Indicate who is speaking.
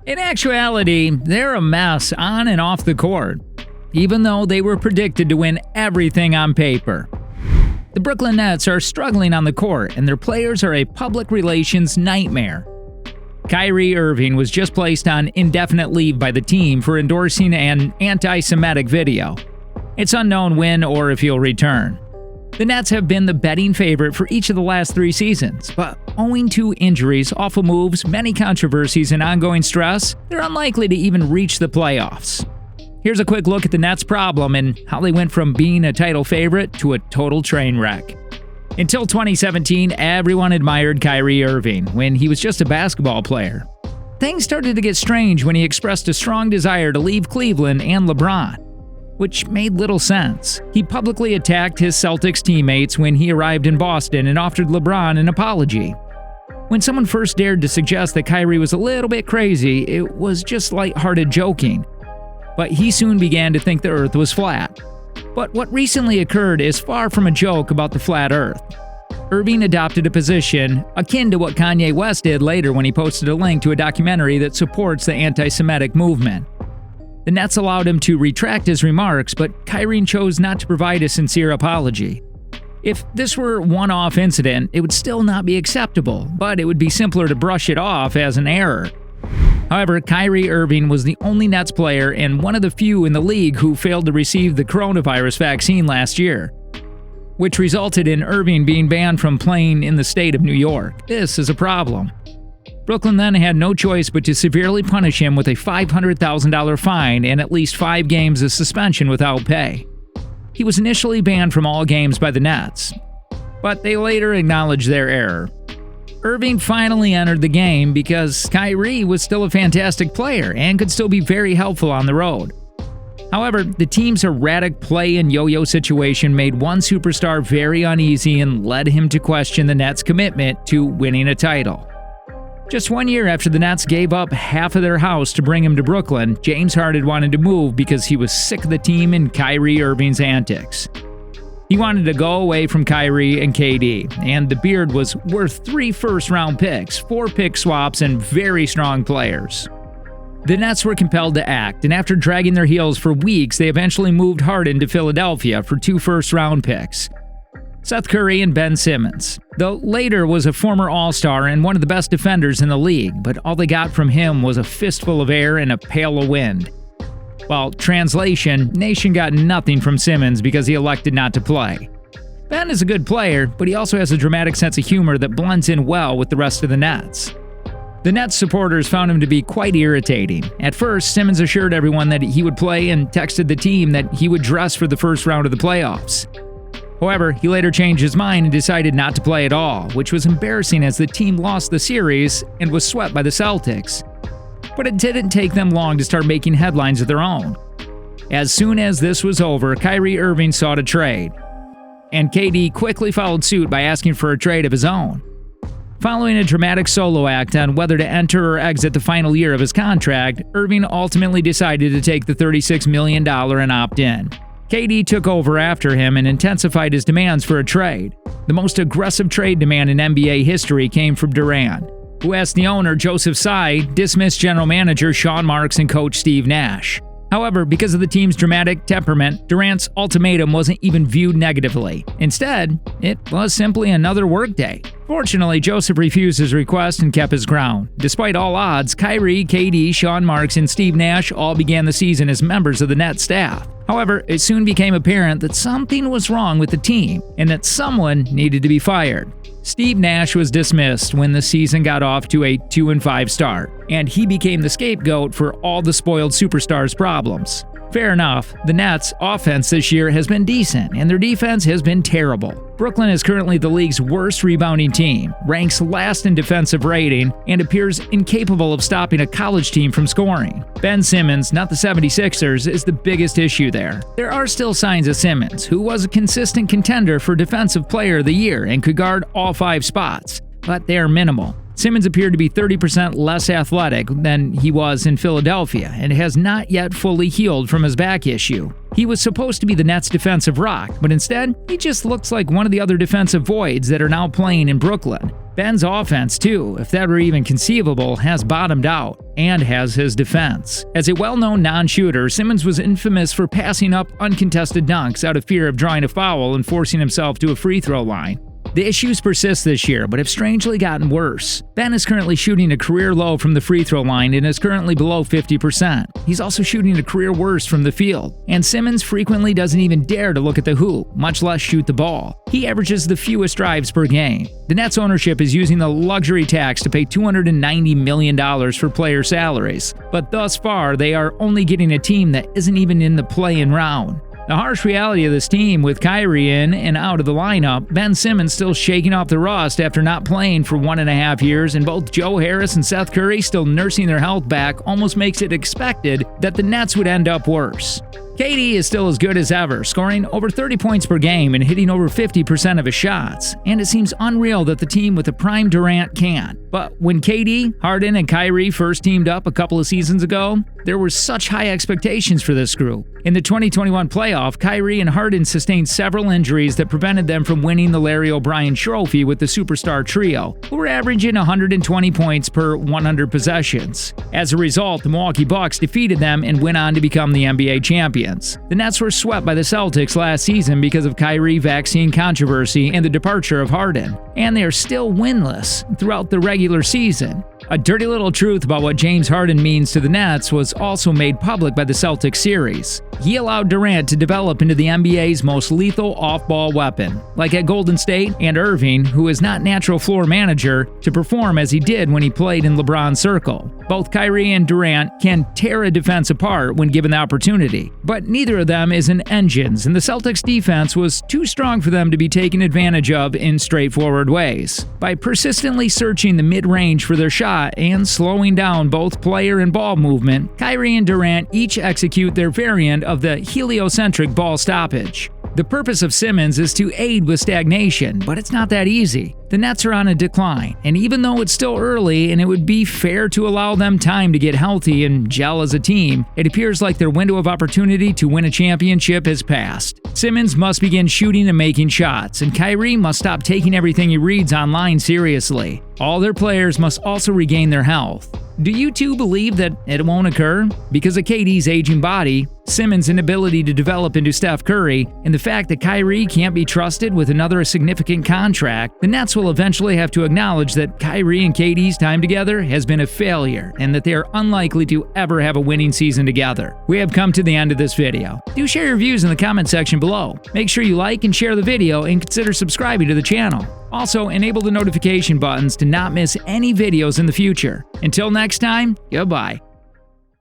Speaker 1: In actuality, they're a mess on and off the court, even though they were predicted to win everything on paper. The Brooklyn Nets are struggling on the court, and their players are a public relations nightmare. Kyrie Irving was just placed on indefinite leave by the team for endorsing an anti-Semitic video. It's unknown when or if he'll return. The Nets have been the betting favorite for each of the last 3 seasons, but owing to injuries, awful moves, many controversies, and ongoing stress, they're unlikely to even reach the playoffs. Here's a quick look at the Nets' problem and how they went from being a title favorite to a total train wreck. Until 2017, everyone admired Kyrie Irving when he was just a basketball player. Things started to get strange when he expressed a strong desire to leave Cleveland and LeBron, which made little sense. He publicly attacked his Celtics teammates when he arrived in Boston and offered LeBron an apology. When someone first dared to suggest that Kyrie was a little bit crazy, it was just lighthearted joking. But he soon began to think the Earth was flat. But what recently occurred is far from a joke about the flat Earth. Irving adopted a position akin to what Kanye West did later when he posted a link to a documentary that supports the anti-Semitic movement. The Nets allowed him to retract his remarks, but Kyrie chose not to provide a sincere apology. If this were a one-off incident, it would still not be acceptable, but it would be simpler to brush it off as an error. However, Kyrie Irving was the only Nets player and one of the few in the league who failed to receive the coronavirus vaccine last year, which resulted in Irving being banned from playing in the state of New York. This is a problem. Brooklyn then had no choice but to severely punish him with a $500,000 fine and at least 5 games of suspension without pay. He was initially banned from all games by the Nets, but they later acknowledged their error. Irving finally entered the game because Kyrie was still a fantastic player and could still be very helpful on the road. However, the team's erratic play and yo-yo situation made one superstar very uneasy and led him to question the Nets' commitment to winning a title. Just 1 year after the Nets gave up half of their house to bring him to Brooklyn, James Harden wanted to move because he was sick of the team and Kyrie Irving's antics. He wanted to go away from Kyrie and KD, and the beard was worth 3 first-round picks, 4 pick swaps, and very strong players. The Nets were compelled to act, and after dragging their heels for weeks, they eventually moved Harden to Philadelphia for 2 first-round picks, Seth Curry and Ben Simmons. The latter was a former All-Star and one of the best defenders in the league, but all they got from him was a fistful of air and a pail of wind. Well, translation, Nation got nothing from Simmons because he elected not to play. Ben is a good player, but he also has a dramatic sense of humor that blends in well with the rest of the Nets. The Nets supporters found him to be quite irritating. At first, Simmons assured everyone that he would play and texted the team that he would dress for the first round of the playoffs. However, he later changed his mind and decided not to play at all, which was embarrassing as the team lost the series and was swept by the Celtics. But it didn't take them long to start making headlines of their own. As soon as this was over, Kyrie Irving sought a trade, and KD quickly followed suit by asking for a trade of his own. Following a dramatic solo act on whether to enter or exit the final year of his contract, Irving ultimately decided to take the $36 million and opt in. KD took over after him and intensified his demands for a trade. The most aggressive trade demand in NBA history came from Durant, who asked the owner, Joseph Tsai, dismiss general manager Sean Marks and coach Steve Nash. However, because of the team's dramatic temperament, Durant's ultimatum wasn't even viewed negatively. Instead, it was simply another workday. Fortunately, Joseph refused his request and kept his ground. Despite all odds, Kyrie, KD, Sean Marks, and Steve Nash all began the season as members of the Nets staff. However, it soon became apparent that something was wrong with the team and that someone needed to be fired. Steve Nash was dismissed when the season got off to a 2-5 start, and he became the scapegoat for all the spoiled superstars' problems. Fair enough, the Nets' offense this year has been decent, and their defense has been terrible. Brooklyn is currently the league's worst rebounding team, ranks last in defensive rating, and appears incapable of stopping a college team from scoring. Ben Simmons, not the 76ers, is the biggest issue there. There are still signs of Simmons, who was a consistent contender for Defensive Player of the Year and could guard all 5 spots, but they are minimal. Simmons appeared to be 30% less athletic than he was in Philadelphia and has not yet fully healed from his back issue. He was supposed to be the Nets' defensive rock, but instead, he just looks like one of the other defensive voids that are now playing in Brooklyn. Ben's offense, too, if that were even conceivable, has bottomed out, and has his defense. As a well-known non-shooter, Simmons was infamous for passing up uncontested dunks out of fear of drawing a foul and forcing himself to a free throw line. The issues persist this year, but have strangely gotten worse. Ben is currently shooting a career low from the free throw line and is currently below 50%. He's also shooting a career worst from the field. And Simmons frequently doesn't even dare to look at the hoop, much less shoot the ball. He averages the fewest drives per game. The Nets ownership is using the luxury tax to pay $290 million for player salaries, but thus far they are only getting a team that isn't even in the play-in round. The harsh reality of this team, with Kyrie in and out of the lineup, Ben Simmons still shaking off the rust after not playing for 1.5 years, and both Joe Harris and Seth Curry still nursing their health back, almost makes it expected that the Nets would end up worse. KD is still as good as ever, scoring over 30 points per game and hitting over 50% of his shots, and it seems unreal that the team with a prime Durant can't. But when KD, Harden, and Kyrie first teamed up a couple of seasons ago, there were such high expectations for this group. In the 2021 playoff, Kyrie and Harden sustained several injuries that prevented them from winning the Larry O'Brien Trophy with the superstar trio, who were averaging 120 points per 100 possessions. As a result, the Milwaukee Bucks defeated them and went on to become the NBA champions. The Nets were swept by the Celtics last season because of Kyrie vaccine controversy and the departure of Harden, and they are still winless throughout the regular season. A dirty little truth about what James Harden means to the Nets was also made public by the Celtics series. He allowed Durant to develop into the NBA's most lethal off-ball weapon, like at Golden State, and Irving, who is not natural floor manager, to perform as he did when he played in LeBron's circle. Both Kyrie and Durant can tear a defense apart when given the opportunity, but neither of them is an engines, and the Celtics defense was too strong for them to be taken advantage of in straightforward ways. By persistently searching the mid-range for their shot and slowing down both player and ball movement, Kyrie and Durant each execute their variant of the heliocentric ball stoppage. The purpose of Simmons is to aid with stagnation, but it's not that easy. The Nets are on a decline, and even though it's still early and it would be fair to allow them time to get healthy and gel as a team, it appears like their window of opportunity to win a championship has passed. Simmons must begin shooting and making shots, and Kyrie must stop taking everything he reads online seriously. All their players must also regain their health. Do you two believe that it won't occur? Because of KD's aging body, Simmons' inability to develop into Steph Curry, and the fact that Kyrie can't be trusted with another significant contract, the Nets will eventually have to acknowledge that Kyrie and KD's time together has been a failure, and that they are unlikely to ever have a winning season together. We have come to the end of this video. Do share your views in the comment section below. Make sure you like and share the video, and consider subscribing to the channel. Also, enable the notification buttons to not miss any videos in the future. Until next time, goodbye.